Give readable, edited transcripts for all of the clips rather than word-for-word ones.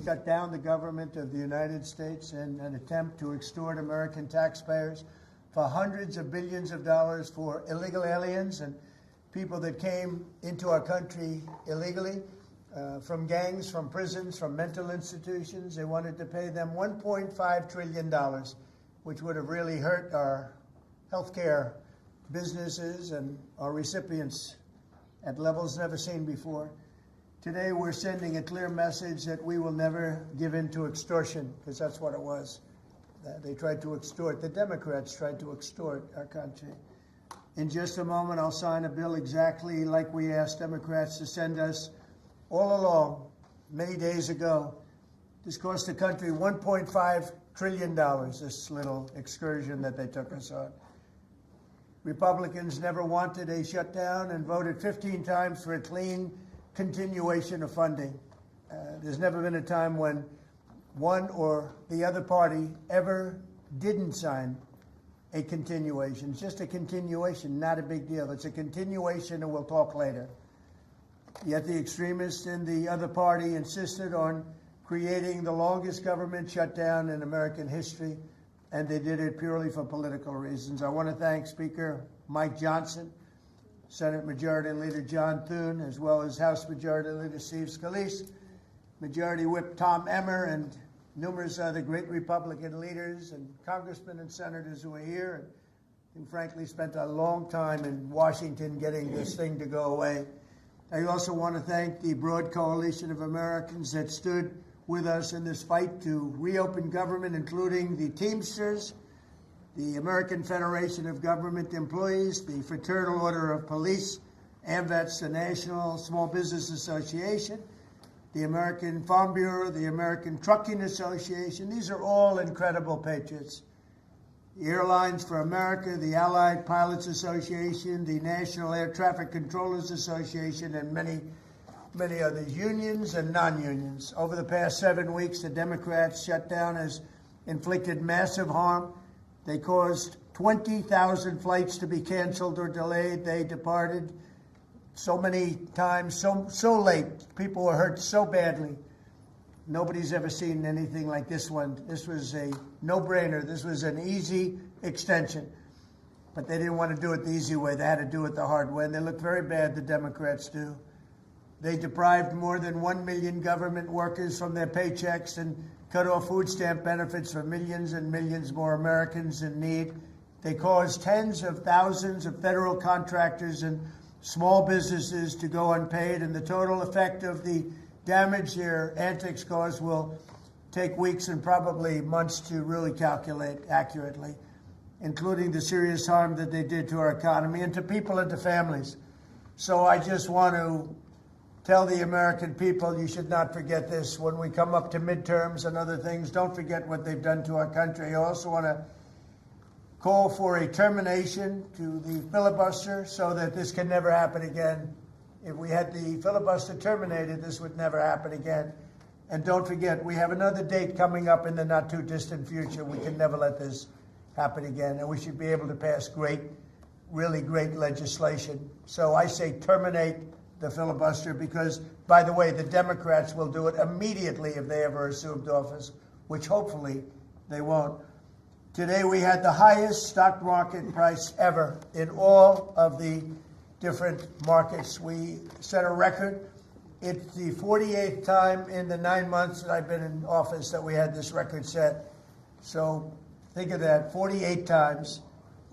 shut down the government of the United States in an attempt to extort American taxpayers for hundreds of billions of dollars for illegal aliens and people that came into our country illegally from gangs, from prisons, from mental institutions. They wanted to pay them $1.5 trillion, which would have really hurt our healthcare businesses and our recipients at levels never seen before. Today, we're sending a clear message that we will never give in to extortion, because that's what it was. They tried to extort. The Democrats tried to extort our country. In just a moment, I'll sign a bill exactly like we asked Democrats to send us all along, many days ago. This cost the country $1.5 trillion, this little excursion that they took us on. Republicans never wanted a shutdown and voted 15 times for a clean continuation of funding. There's never been a time when one or the other party ever didn't sign a continuation. It's just a continuation, not a big deal. It's a continuation and we'll talk later. Yet the extremists in the other party insisted on creating the longest government shutdown in American history, and they did it purely for political reasons. I want to thank Speaker Mike Johnson, Senate Majority Leader John Thune, as well as House Majority Leader Steve Scalise, Majority Whip Tom Emmer, and numerous other great Republican leaders and congressmen and senators who are here and who frankly spent a long time in Washington getting this thing to go away. I also want to thank the broad coalition of Americans that stood with us in this fight to reopen government, including the Teamsters, the American Federation of Government Employees, the Fraternal Order of Police, AMVETS, the National Small Business Association, the American Farm Bureau, the American Trucking Association. These are all incredible patriots. The Airlines for America, the Allied Pilots Association, the National Air Traffic Controllers Association, and many, many others, unions and non-unions. Over the past 7 weeks, the Democrats' shutdown has inflicted massive harm. They caused 20,000 flights to be canceled or delayed. They departed so many times, so late. People were hurt so badly. Nobody's ever seen anything like this one. This was a no-brainer. This was an easy extension. But they didn't want to do it the easy way. They had to do it the hard way. And they look very bad, the Democrats do. They deprived more than 1 million government workers from their paychecks and cut off food stamp benefits for millions and millions more Americans in need. They caused tens of thousands of federal contractors and small businesses to go unpaid, and the total effect of the damage their antics caused will take weeks and probably months to really calculate accurately, including the serious harm that they did to our economy and to people and to families. So I just want to tell the American people, you should not forget this. When we come up to midterms and other things, don't forget what they've done to our country. I also want to call for a termination to the filibuster so that this can never happen again. If we had the filibuster terminated, this would never happen again. And don't forget, we have another date coming up in the not-too-distant future. We can never let this happen again, and we should be able to pass great, really great legislation. So I say terminate the filibuster because, by the way, the Democrats will do it immediately if they ever assumed office, which hopefully they won't. Today we had the highest stock market price ever in all of the different markets. We set a record. It's the 48th time in the 9 months that I've been in office that we had this record set. So think of that, 48 times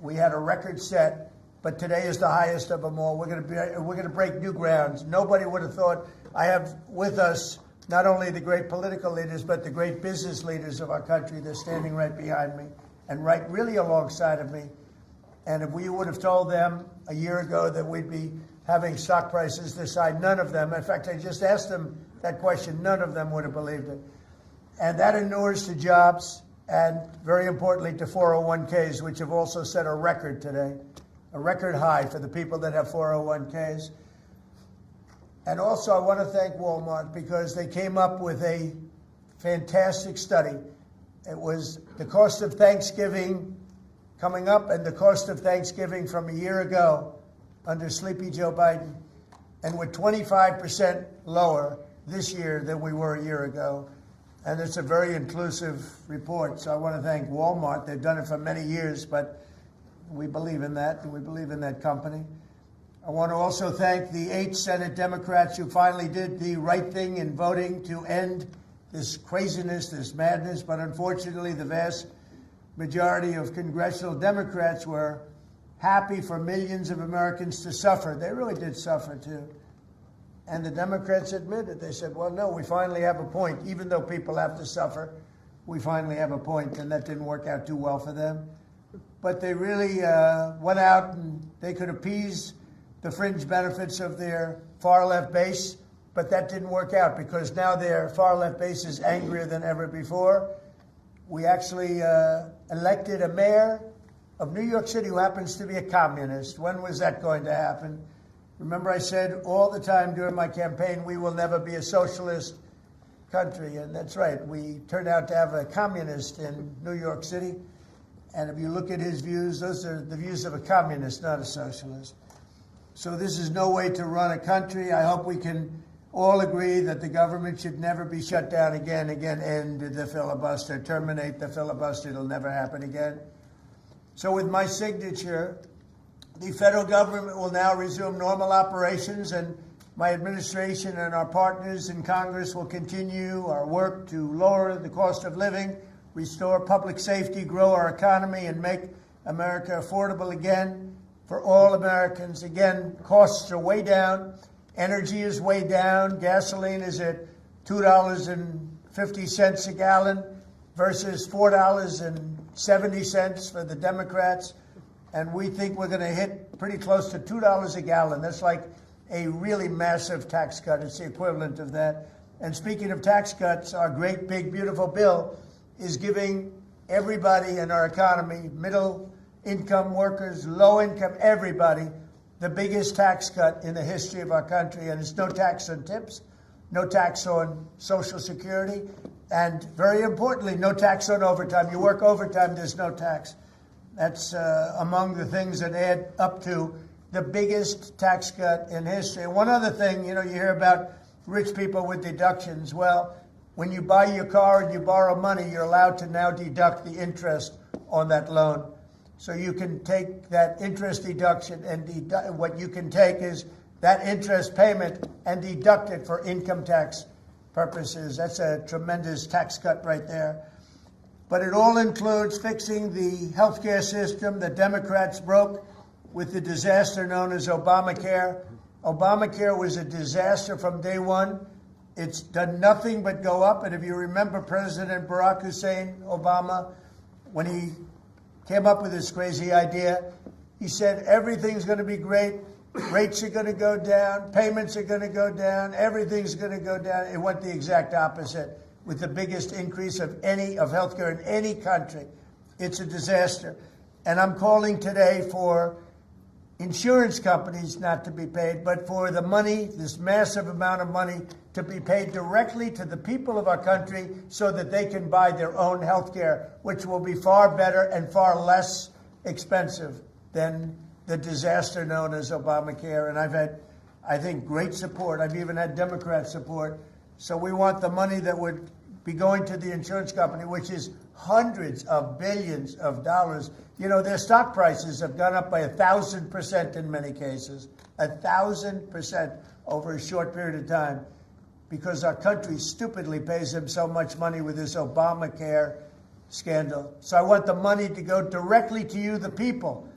we had a record set. But today is the highest of them all. We're going to break new grounds. Nobody would have thought. I have with us not only the great political leaders, but the great business leaders of our country. They're standing right behind me and right really alongside of me. And if we would have told them a year ago that we'd be having stock prices this high, none of them, in fact, I just asked them that question, none of them would have believed it. And that inures to jobs and, very importantly, to 401ks, which have also set a record today. A record high for the people that have 401ks. And also I want to thank Walmart because they came up with a fantastic study. It was the cost of Thanksgiving coming up and the cost of Thanksgiving from a year ago under Sleepy Joe Biden. And we're 25% lower this year than we were a year ago. And it's a very inclusive report. So I want to thank Walmart. They've done it for many years, but we believe in that, and we believe in that company. I want to also thank the 8 Senate Democrats who finally did the right thing in voting to end this craziness, this madness. But unfortunately, the vast majority of congressional Democrats were happy for millions of Americans to suffer. They really did suffer, too. And the Democrats admitted. They said, well, no, we finally have a point. Even though people have to suffer, we finally have a point. And that didn't work out too well for them. But they really went out and they could appease the fringe benefits of their far-left base. But that didn't work out because now their far-left base is angrier than ever before. We actually elected a mayor of New York City who happens to be a communist. When was that going to happen? Remember, I said all the time during my campaign, we will never be a socialist country. And that's right. We turned out to have a communist in New York City. And if you look at his views, those are the views of a communist, not a socialist. So this is no way to run a country. I hope we can all agree that the government should never be shut down again, end the filibuster, terminate the filibuster. It'll never happen again. So with my signature, the federal government will now resume normal operations, and my administration and our partners in Congress will continue our work to lower the cost of living, restore public safety, grow our economy, and make America affordable again for all Americans. Again, costs are way down. Energy is way down. Gasoline is at $2.50 a gallon versus $4.70 for the Democrats. And we think we're going to hit pretty close to $2 a gallon. That's like a really massive tax cut. It's the equivalent of that. And speaking of tax cuts, our great, big, beautiful bill is giving everybody in our economy, middle-income workers, low-income, everybody, the biggest tax cut in the history of our country. And it's no tax on tips, no tax on Social Security, and very importantly, no tax on overtime. You work overtime, there's no tax. That's among the things that add up to the biggest tax cut in history. And one other thing, you hear about rich people with deductions. Well, when you buy your car and you borrow money, you're allowed to now deduct the interest on that loan. So you can take that interest deduction and what you can take is that interest payment and deduct it for income tax purposes. That's a tremendous tax cut right there. But it all includes fixing the healthcare system that Democrats broke with the disaster known as Obamacare. Obamacare was a disaster from day one. It's done nothing but go up. And if you remember President Barack Hussein Obama, when he came up with this crazy idea, he said everything's going to be great. Rates are going to go down. Payments are going to go down. Everything's going to go down. It went the exact opposite, with the biggest increase of healthcare in any country. It's a disaster. And I'm calling today for insurance companies not to be paid, but for the money, this massive amount of money, to be paid directly to the people of our country so that they can buy their own health care, which will be far better and far less expensive than the disaster known as Obamacare. And I've had, I think, great support. I've even had Democrat support. So we want the money that would be going to the insurance company, which is hundreds of billions of dollars. Their stock prices have gone up by 1,000% in many cases, 1,000% over a short period of time, because our country stupidly pays them so much money with this Obamacare scandal. So I want the money to go directly to you, the people.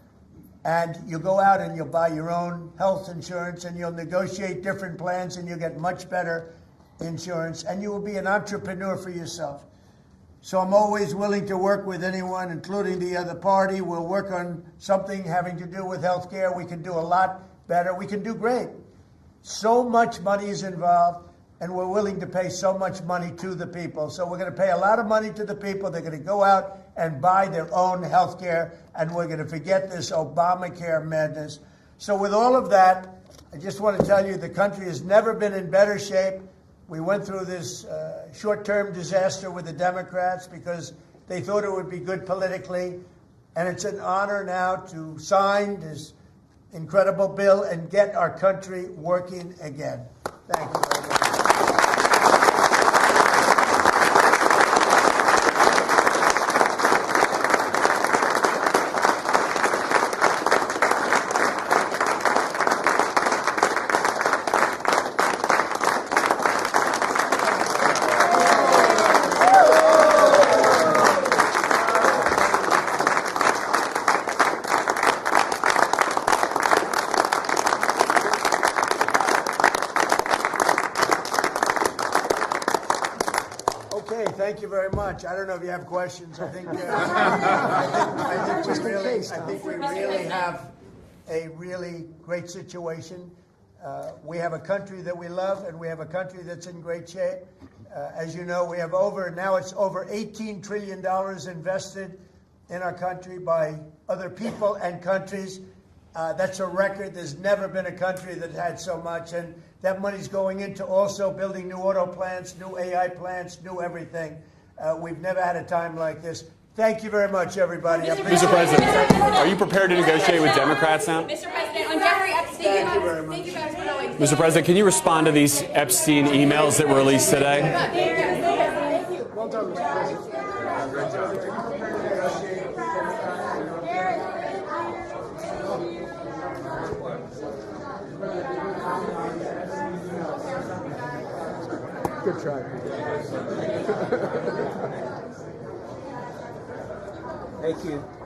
And you'll go out and you'll buy your own health insurance and you'll negotiate different plans and you'll get much better insurance and you will be an entrepreneur for yourself. So I'm always willing to work with anyone, including the other party. We'll work on something having to do with health care. We can do a lot better. We can do great. So much money is involved, and we're willing to pay so much money to the people. So we're going to pay a lot of money to the people. They're going to go out and buy their own health care, and we're going to forget this Obamacare madness. So with all of that, I just want to tell you the country has never been in better shape. We went through this short-term disaster with the Democrats because they thought it would be good politically. And it's an honor now to sign this incredible bill and get our country working again. Thank you very much. much. I don't know if you have questions. I think, I think we really have a really great situation. We have a country that we love, and we have a country that's in great shape. As you know, we have now it's over $18 trillion invested in our country by other people and countries. That's a record. There's never been a country that had so much, and that money's going into also building new auto plants, new AI plants, new everything. We've never had a time like this. Thank you very much, everybody. Mr. President, are you prepared to negotiate with Democrats now? Mr. President, on Jeffrey Epstein, Thank you very much. thank you guys for going. Mr. President, can you respond to these Epstein emails that were released today? Well done, Mr. President. Great job. Good try. Thank you.